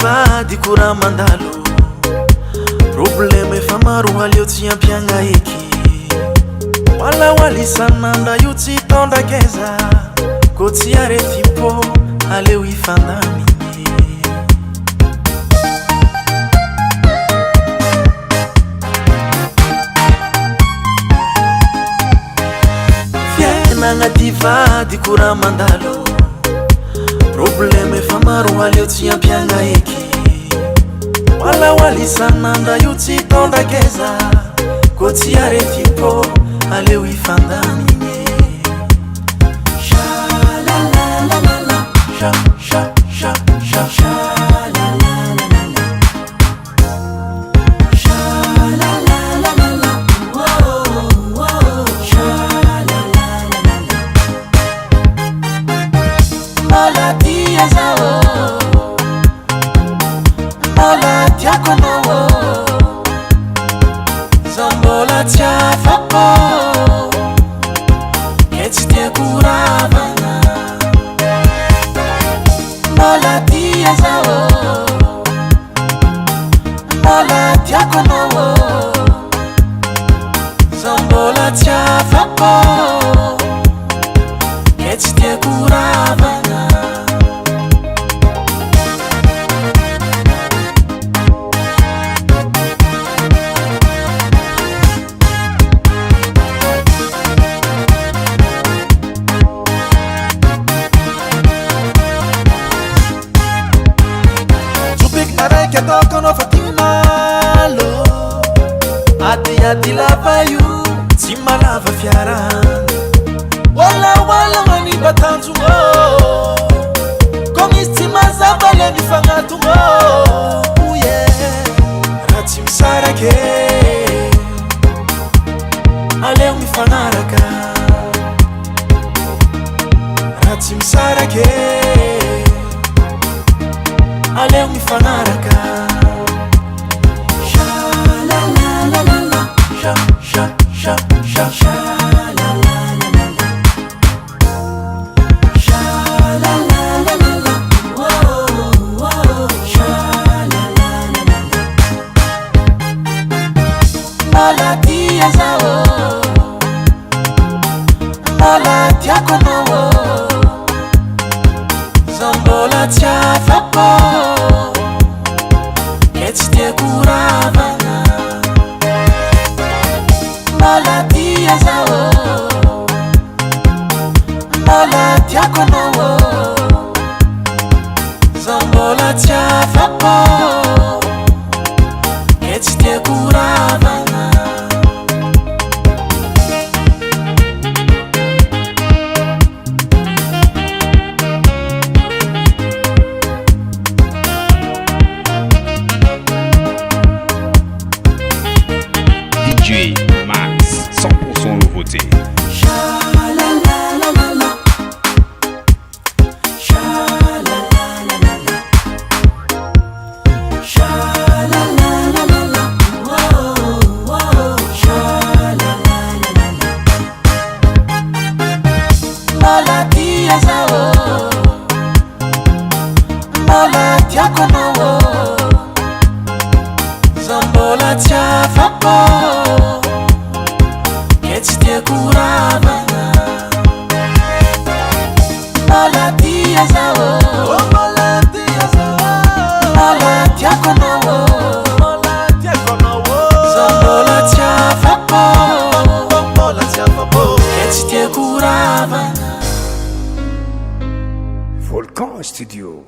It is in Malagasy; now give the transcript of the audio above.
vady kora mandalo problème efa maro aleo tsy ampiagna eky walawaly isan'andro io tsy tondrakeza ko tsy arety mpo aleo ifandamigny fiainagnaty vady kora mandalo problème efa maro aleo tsy ampiagna eky walawaly isan'andro io tsy tondrakeza ko tsy arety mpo aleo ifandamigny sha la la la la la sha sha sha sha sha la la la la la sha la la la la la oh oh sha la la la la la maladia zao maladia kono zambola tiafapo etsy tia koravagna maladia zao maladia kono zambola tiafapo etsy tia koravagna Tokono fatinalo ati lava io tsy malava fiarana wala mani batanjungo komis tsy mazava le mifagnatongo uye raha tsy misarake aleo mifagnaraka raha tsy misarake aleo mifagnaraka sha la la la la la sha sha sha sha sha la la la la la sha la la la la la oh oh sha la la la la la maladia zao maladia kono zambola tiafapo etsy tia koravagna maladia zao maladia kono zambola tiafapo etsy tia koravagna Max, 100% nouveauté. Sha la la la la la sha la la la la la sha la la la la la oh oh sha la la la la la maladia zao maladia kono zambola tiafapo etsy tia koravagna maladia zao maladia kono zambola tiafapo etsy tia koravagna Volcan Studio.